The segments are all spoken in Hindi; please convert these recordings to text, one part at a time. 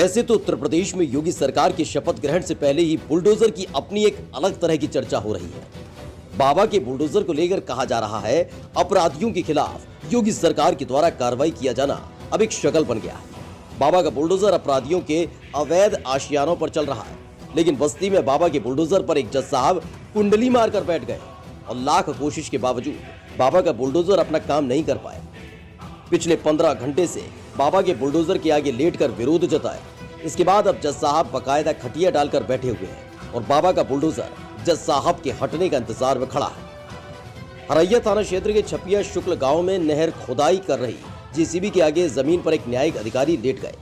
वैसे तो उत्तर प्रदेश में योगी सरकार के शपथ ग्रहण से पहले ही बुलडोजर की अपनी एक अलग तरह की चर्चा हो रही है। बाबा के बुलडोजर को लेकर कहा जा रहा है, अपराधियों के खिलाफ योगी सरकार के द्वारा कार्रवाई किया जाना अब एक शक्ल बन गया है। बाबा का बुलडोजर अपराधियों के अवैध आशियानों पर चल रहा है, लेकिन बस्ती में बाबा के बुलडोजर पर एक जज साहब कुंडली मारकर बैठ गए और लाख कोशिश के बावजूद बाबा का बुलडोजर अपना काम नहीं कर पाए। पिछले 15 घंटे से बाबा के बुलडोजर के आगे लेटकर विरोध जताया। इसके बाद अब जज साहब बकायदा खटिया डालकर बैठे हुए हैं और बाबा का बुलडोजर जज साहब के हटने का इंतजार में खड़ा है। हरैया थाना क्षेत्र के छपिया शुक्ल गांव में नहर खुदाई कर रही जेसीबी के आगे जमीन पर एक न्यायिक अधिकारी लेट गए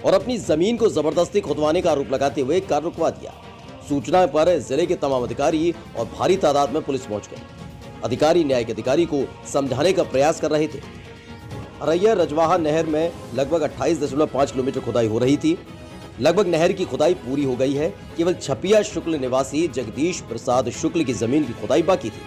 और अपनी जमीन को जबरदस्ती खुदवाने का आरोप लगाते हुए कार्य रुकवा दिया। सूचना पर जिले के तमाम अधिकारी और भारी तादाद में पुलिस पहुंच गई। अधिकारी न्यायिक अधिकारी को समझाने का प्रयास कर रहे थे। हरैया रजवाहा नहर में लगभग 28.5 किलोमीटर खुदाई हो रही थी। लगभग नहर की खुदाई पूरी हो गई है। केवल छपिया शुक्ल निवासी जगदीश प्रसाद शुक्ल की जमीन की खुदाई बाकी थी।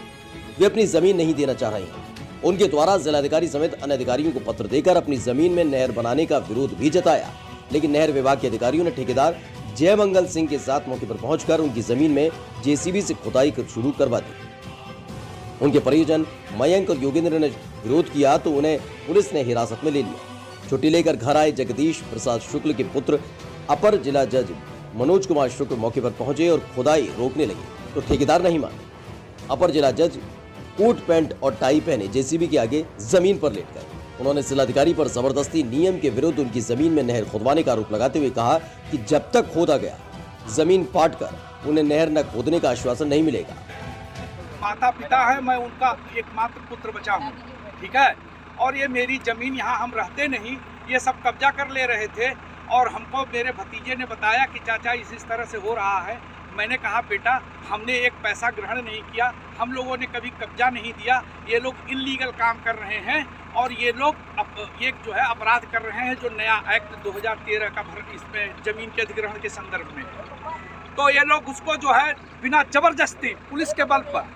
वे अपनी जमीन नहीं देना चाह रहे हैं। उनके द्वारा जिलाधिकारी समेत अन्य अधिकारियों को पत्र देकर अपनी जमीन में नहर बनाने का विरोध भी जताया, लेकिन नहर विभाग के अधिकारियों ने ठेकेदार जयमंगल सिंह के साथ मौके पर पहुंचकर उनकी जमीन में जेसीबी से खुदाई शुरू करवा दी। उनके परिजन मयंक और योगेंद्र ने विरोध किया तो उन्हें पुलिस ने हिरासत में ले लिया। छुट्टी लेकर घर आए जगदीश प्रसाद शुक्ल के पुत्र अपर जिला जज मनोज कुमार शुक्ल मौके पर पहुंचे और खुदाई रोकने लगे तो ठेकेदार नहीं माने। अपर जिला जज कोट पैंट और टाई पहने जेसीबी के आगे जमीन पर लेट गए। उन्होंने जिलाधिकारी पर जबरदस्ती नियम के विरुद्ध उनकी जमीन में नहर खुदवाने का आरोप लगाते हुए कहा कि जब तक खोदा गया जमीन पाट कर उन्हें नहर न खोदने का आश्वासन नहीं मिलेगा। माता पिता है, मैं उनका एकमात्र पुत्र बचा हूँ, ठीक है। और ये मेरी ज़मीन, यहाँ हम रहते नहीं, ये सब कब्जा कर ले रहे थे और हमको मेरे भतीजे ने बताया कि चाचा इस तरह से हो रहा है। मैंने कहा बेटा, हमने एक पैसा ग्रहण नहीं किया, हम लोगों ने कभी कब्जा नहीं दिया, ये लोग इल्लीगल काम कर रहे हैं और ये लोग ये जो है अपराध कर रहे हैं जो नया एक्ट 2013 का इसमें ज़मीन के अधिग्रहण के संदर्भ में। तो ये लोग उसको जो है बिना ज़बरदस्ती पुलिस के बल पर,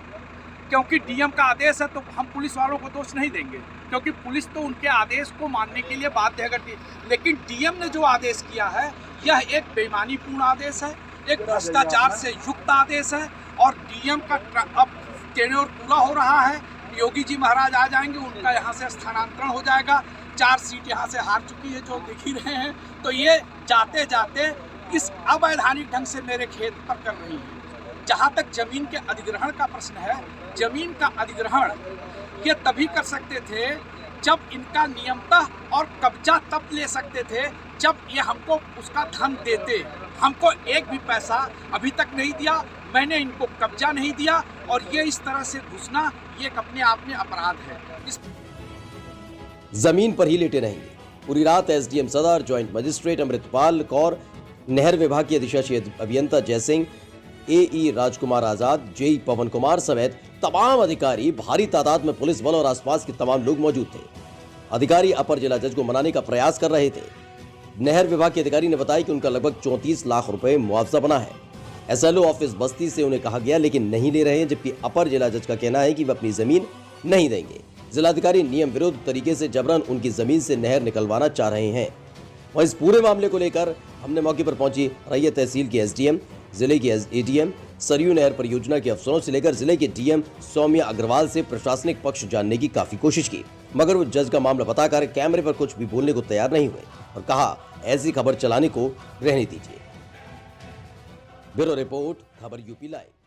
क्योंकि डीएम का आदेश है तो हम पुलिस वालों को दोष नहीं देंगे, क्योंकि पुलिस तो उनके आदेश को मानने के लिए बाध्य है करती है। लेकिन डीएम ने जो आदेश किया है यह एक बेईमानीपूर्ण आदेश है, एक भ्रष्टाचार से युक्त आदेश है और डीएम का अब टेन्योर पूरा हो रहा है। योगी जी महाराज आ जाएंगे, उनका यहाँ से स्थानांतरण हो जाएगा। 4 सीट यहाँ से हार चुकी है जो दिख ही रहे हैं। तो ये जाते जाते इस अवैधानिक ढंग से मेरे खेत पर कर रही है। जहाँ तक जमीन के अधिग्रहण का प्रश्न है, जमीन का अधिग्रहण ये तभी कर सकते थे जब इनका नियमतः, और कब्जा तब ले सकते थे जब ये हमको उसका धन देते। हमको एक भी पैसा अभी तक नहीं दिया, मैंने इनको कब्जा नहीं दिया और ये इस तरह से घुसना ये अपने आप में अपराध है। जमीन पर ही लेटे रहेंगे। पूरी रात एसडीएम सदर, ज्वाइंट मजिस्ट्रेट अमृतपाल कौर, नहर विभाग के अधिशासी अभियंता जयसिंह, एई राजकुमार आजाद, जेई पवन कुमार समेत तमाम अधिकारी, भारी तादाद में पुलिस बल और आसपास के तमाम लोग मौजूद थे। अधिकारी अपर जिला जज को मनाने का प्रयास कर रहे थे। नहर विभाग के अधिकारी ने बताया कि उनका लगभग 34 लाख रुपए मुआवजा बना है। एसएलओ ऑफिस बस्ती से उन्हें कहा गया लेकिन नहीं ले रहे हैं, जबकि अपर जिला जज का कहना है कि वे अपनी जमीन नहीं देंगे। जिलाधिकारी नियम विरुद्ध तरीके से जबरन उनकी जमीन से नहर निकलवाना चाह रहे हैं। और इस पूरे मामले को लेकर हमने मौके पर पहुंची हरैया तहसील के एसडीएम, जिले के एडीएम, सरयू नहर परियोजना के अफसरों से लेकर जिले के डीएम सौम्या अग्रवाल से प्रशासनिक पक्ष जानने की काफी कोशिश की, मगर वो जज का मामला बताकर कैमरे पर कुछ भी बोलने को तैयार नहीं हुए और कहा ऐसी खबर चलाने को रहने दीजिए। ब्यूरो रिपोर्ट, खबर यूपी लाइव।